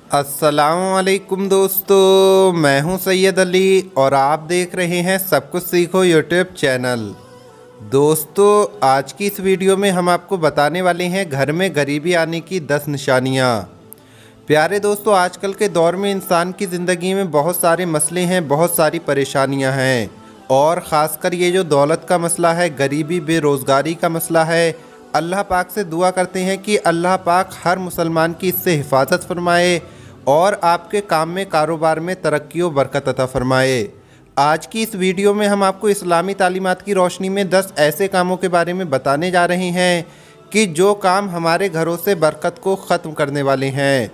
अस्सलामुअलैकुम दोस्तों, मैं हूं सैयद अली और आप देख रहे हैं सब कुछ सीखो यूट्यूब चैनल। दोस्तों, आज की इस वीडियो में हम आपको बताने वाले हैं घर में गरीबी आने की 10 निशानियां। प्यारे दोस्तों, आजकल के दौर में इंसान की ज़िंदगी में बहुत सारे मसले हैं, बहुत सारी परेशानियां हैं और ख़ासकर ये जो दौलत का मसला है, गरीबी बेरोज़गारी का मसला है। अल्लाह पाक से दुआ करते हैं कि अल्लाह पाक हर मुसलमान की इससे हिफाजत फरमाए और आपके काम में कारोबार में तरक्की व बरकत अता फरमाए। आज की इस वीडियो में हम आपको इस्लामी तालीमात की रोशनी में 10 ऐसे कामों के बारे में बताने जा रहे हैं कि जो काम हमारे घरों से बरकत को ख़त्म करने वाले हैं।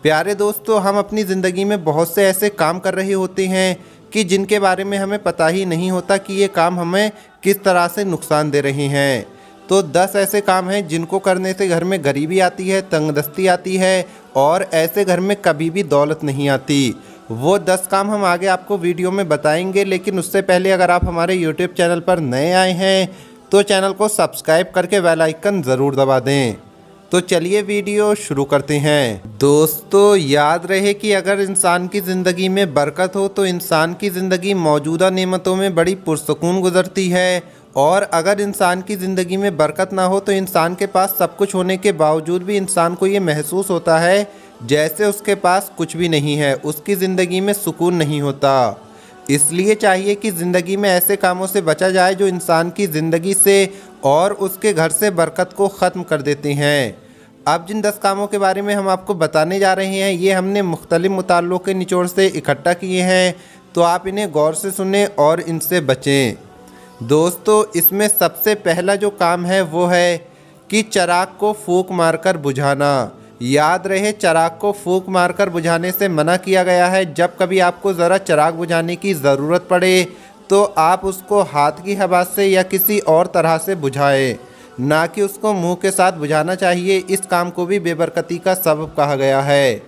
प्यारे दोस्तों, हम अपनी ज़िंदगी में बहुत से ऐसे काम कर रहे होते हैं कि जिनके बारे में हमें पता ही नहीं होता कि ये काम हमें किस तरह से नुकसान दे रहे हैं। तो 10 ऐसे काम हैं जिनको करने से घर में गरीबी आती है, तंगदस्ती आती है और ऐसे घर में कभी भी दौलत नहीं आती। वो 10 काम हम आगे आपको वीडियो में बताएंगे, लेकिन उससे पहले अगर आप हमारे यूट्यूब चैनल पर नए आए हैं तो चैनल को सब्सक्राइब करके बेल आइकन ज़रूर दबा दें। तो चलिए वीडियो शुरू करते हैं। दोस्तों, याद रहे कि अगर इंसान की ज़िंदगी में बरकत हो तो इंसान की ज़िंदगी मौजूदा नेमतों में बड़ी पुरसकून गुजरती है, और अगर इंसान की ज़िंदगी में बरकत ना हो तो इंसान के पास सब कुछ होने के बावजूद भी इंसान को ये महसूस होता है जैसे उसके पास कुछ भी नहीं है, उसकी ज़िंदगी में सुकून नहीं होता। इसलिए चाहिए कि ज़िंदगी में ऐसे कामों से बचा जाए जो इंसान की ज़िंदगी से और उसके घर से बरकत को ख़त्म कर देते हैं। अब जिन 10 कामों के बारे में हम आपको बताने जा रहे हैं, ये हमने मुख्तलिफ मुताल्लों के निचोड़ से इकट्ठा किए हैं, तो आप इन्हें गौर से सुनें और इनसे बचें। दोस्तों, इसमें सबसे पहला जो काम है वो है कि चिराग को फूंक मारकर बुझाना। याद रहे, चिराग को फूंक मारकर बुझाने से मना किया गया है। जब कभी आपको ज़रा चिराग बुझाने की ज़रूरत पड़े तो आप उसको हाथ की हवा से या किसी और तरह से बुझाएं, ना कि उसको मुंह के साथ बुझाना चाहिए। इस काम को भी बेबरकती का सबब कहा गया है।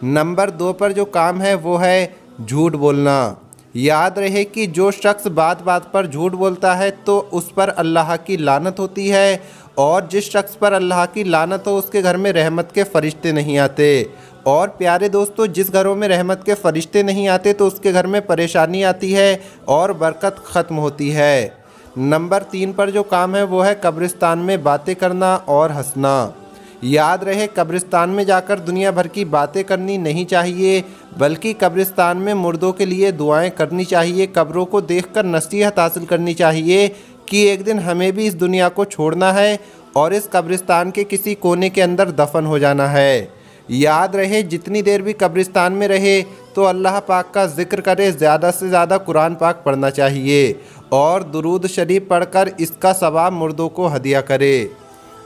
नंबर 2 पर जो काम है वो है झूठ बोलना। याद रहे कि जो शख्स बात बात पर झूठ बोलता है तो उस पर अल्लाह की लानत होती है, और जिस शख्स पर अल्लाह की लानत हो उसके घर में रहमत के फरिश्ते नहीं आते। और प्यारे दोस्तों, जिस घरों में रहमत के फरिश्ते नहीं आते तो उसके घर में परेशानी आती है और बरकत ख़त्म होती है। नंबर 3 पर जो काम है वो है कब्रिस्तान में बातें करना और हंसना। याद रहे, कब्रिस्तान में जाकर दुनिया भर की बातें करनी नहीं चाहिए, बल्कि कब्रिस्तान में मुर्दों के लिए दुआएं करनी चाहिए। कब्रों को देखकर नसीहत हासिल करनी चाहिए कि एक दिन हमें भी इस दुनिया को छोड़ना है और इस कब्रिस्तान के किसी कोने के अंदर दफन हो जाना है। याद रहे, जितनी देर भी कब्रिस्तान में रहे तो अल्लाह पाक का जिक्र करे, ज़्यादा से ज़्यादा कुरान पाक पढ़ना चाहिए और दुरूद शरीफ पढ़कर इसका सवाब मुर्दों को हदिया करे।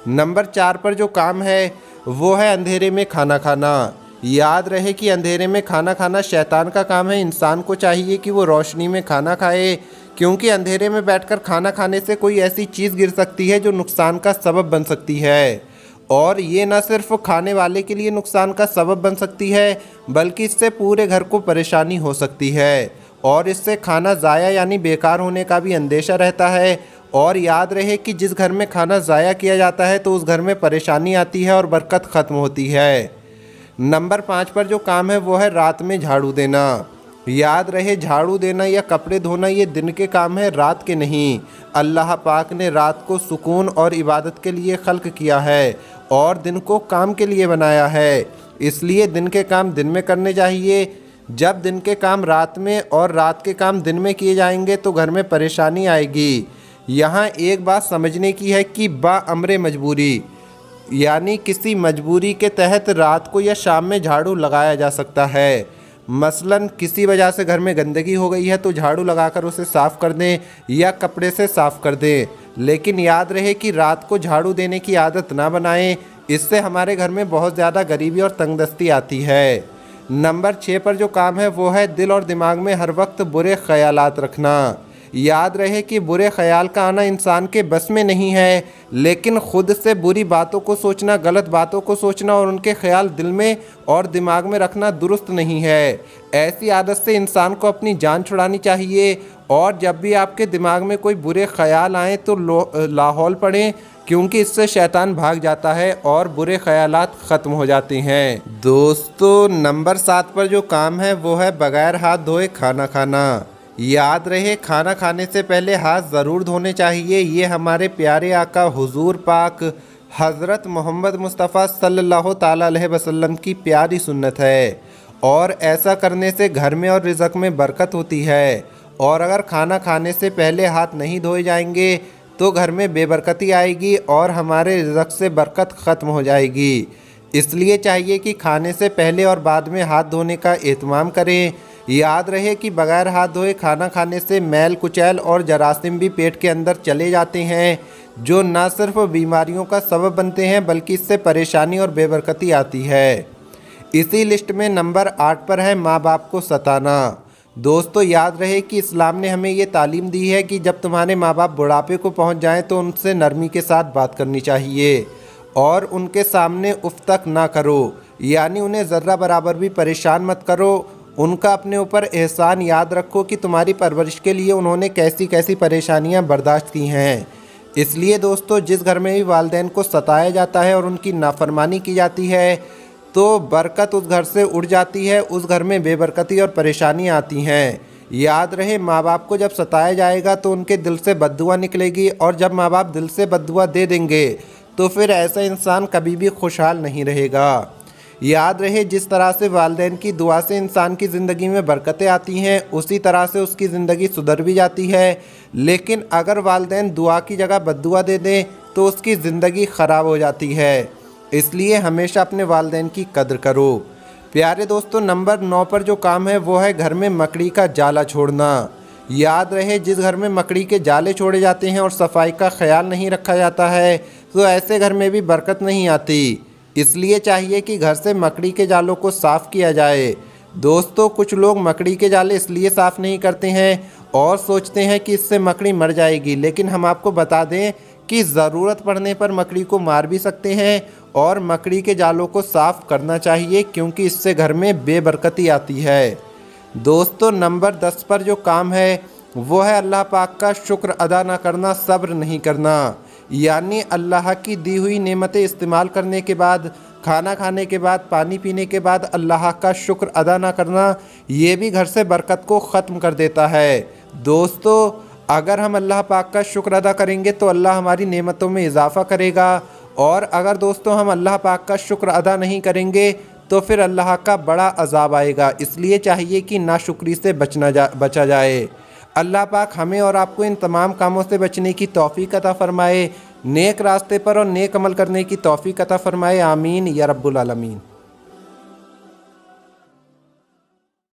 नंबर 4 पर जो काम है वो है अंधेरे में खाना खाना। याद रहे कि अंधेरे में खाना खाना शैतान का काम है। इंसान को चाहिए कि वो रोशनी में खाना खाए, क्योंकि अंधेरे में बैठकर खाना खाने से कोई ऐसी चीज़ गिर सकती है जो नुकसान का सबब बन सकती है। और ये न सिर्फ खाने वाले के लिए नुकसान का सबब बन सकती है, बल्कि इससे पूरे घर को परेशानी हो सकती है और इससे खाना ज़ाया यानी बेकार होने का भी अंदेशा रहता है। और याद रहे कि जिस घर में खाना ज़ाया किया जाता है तो उस घर में परेशानी आती है और बरकत ख़त्म होती है। नंबर 5 पर जो काम है वो है रात में झाड़ू देना। याद रहे, झाड़ू देना या कपड़े धोना ये दिन के काम है, रात के नहीं। अल्लाह पाक ने रात को सुकून और इबादत के लिए खल्क किया है और दिन को काम के लिए बनाया है। इसलिए दिन के काम दिन में करने चाहिए। जब दिन के काम रात में और रात के काम दिन में किए जाएंगे तो घर में परेशानी आएगी। यहाँ एक बात समझने की है कि बाअम्रे मजबूरी, यानी किसी मजबूरी के तहत रात को या शाम में झाड़ू लगाया जा सकता है। मसलन किसी वजह से घर में गंदगी हो गई है तो झाड़ू लगाकर उसे साफ़ कर दें या कपड़े से साफ़ कर दें, लेकिन याद रहे कि रात को झाड़ू देने की आदत ना बनाएं। इससे हमारे घर में बहुत ज़्यादा गरीबी और तंगदस्ती आती है। नंबर 6 पर जो काम है वो है दिल और दिमाग में हर वक्त बुरे ख्यालात रखना। याद रहे कि बुरे ख्याल का आना इंसान के बस में नहीं है, लेकिन ख़ुद से बुरी बातों को सोचना, गलत बातों को सोचना और उनके ख्याल दिल में और दिमाग में रखना दुरुस्त नहीं है। ऐसी आदत से इंसान को अपनी जान छुड़ानी चाहिए और जब भी आपके दिमाग में कोई बुरे ख्याल आएँ तो लाहौल पढ़ें क्योंकि इससे शैतान भाग जाता है और बुरे ख्यालात ख़त्म हो जाते हैं। दोस्तों नंबर 7 पर जो काम है वो है बगैर हाथ धोए खाना खाना। याद रहे खाना खाने से पहले हाथ ज़रूर धोने चाहिए। ये हमारे प्यारे आका हुजूर पाक हज़रत मोहम्मद मुस्तफ़ा सल्लल्लाहु ताला अलैहि वसल्लम की प्यारी सुन्नत है और ऐसा करने से घर में और रिज़्क़ में बरकत होती है। और अगर खाना खाने से पहले हाथ नहीं धोए जाएंगे तो घर में बेबरकती आएगी और हमारे रिज़्क़ से बरकत ख़त्म हो जाएगी। इसलिए चाहिए कि खाने से पहले और बाद में हाथ धोने का एहतमाम करें। याद रहे कि बगैर हाथ धोए खाना खाने से मैल कुचैल और जरासीम भी पेट के अंदर चले जाते हैं, जो न सिर्फ बीमारियों का सबब बनते हैं बल्कि इससे परेशानी और बेबरकती आती है। इसी लिस्ट में नंबर 8 पर है माँ बाप को सताना। दोस्तों याद रहे कि इस्लाम ने हमें ये तालीम दी है कि जब तुम्हारे माँ बाप बुढ़ापे को पहुँच जाएं तो उनसे नरमी के साथ बात करनी चाहिए और उनके सामने उफ तक ना करो, यानी उन्हें ज़र्रा बराबर भी परेशान मत करो। उनका अपने ऊपर एहसान याद रखो कि तुम्हारी परवरिश के लिए उन्होंने कैसी कैसी परेशानियां बर्दाश्त की हैं। इसलिए दोस्तों जिस घर में भी वालिदैन को सताया जाता है और उनकी नाफरमानी की जाती है तो बरकत उस घर से उड़ जाती है, उस घर में बेबरकती और परेशानियाँ आती हैं। याद रहे माँ बाप को जब सताया जाएगा तो उनके दिल से बद्दुआ निकलेगी और जब माँ बाप दिल से बद्दुआ दे देंगे तो फिर ऐसा इंसान कभी भी खुशहाल नहीं रहेगा। याद रहे जिस तरह से वालिदैन की दुआ से इंसान की ज़िंदगी में बरकतें आती हैं उसी तरह से उसकी ज़िंदगी सुधर भी जाती है, लेकिन अगर वालिदैन दुआ की जगह बद्दुआ दे दें तो उसकी ज़िंदगी ख़राब हो जाती है। इसलिए हमेशा अपने वालिदैन की कद्र करो। प्यारे दोस्तों नंबर 9 पर जो काम है वो है घर में मकड़ी का जाला छोड़ना। याद रहे जिस घर में मकड़ी के जाले छोड़े जाते हैं और सफाई का ख्याल नहीं रखा जाता है तो ऐसे घर में भी बरकत नहीं आती। इसलिए चाहिए कि घर से मकड़ी के जालों को साफ़ किया जाए। दोस्तों कुछ लोग मकड़ी के जाले इसलिए साफ़ नहीं करते हैं और सोचते हैं कि इससे मकड़ी मर जाएगी, लेकिन हम आपको बता दें कि ज़रूरत पड़ने पर मकड़ी को मार भी सकते हैं और मकड़ी के जालों को साफ़ करना चाहिए क्योंकि इससे घर में बेबरकती आती है। दोस्तों नंबर 10 पर जो काम है वो है अल्लाह पाक का शुक्र अदा ना करना, सब्र नहीं करना। यानी अल्लाह की दी हुई नेमतें इस्तेमाल करने के बाद, खाना खाने के बाद, पानी पीने के बाद अल्लाह का शुक्र अदा ना करना, ये भी घर से बरकत को ख़त्म कर देता है। दोस्तों अगर हम अल्लाह पाक का शुक्र अदा करेंगे तो अल्लाह हमारी नेमतों में इजाफ़ा करेगा और अगर दोस्तों हम अल्लाह पाक का शुक्र अदा नहीं करेंगे तो फिर अल्लाह का बड़ा अजाब आएगा। इसलिए चाहिए कि नाशुक्री से बचा जाए। अल्लाह पाक हमें और आपको इन तमाम कामों से बचने की तौफीक अता फ़रमाए, नेक रास्ते पर और नेक अमल करने की तौफीक अता फ़रमाए। आमीन या रब्बुल आलमीन।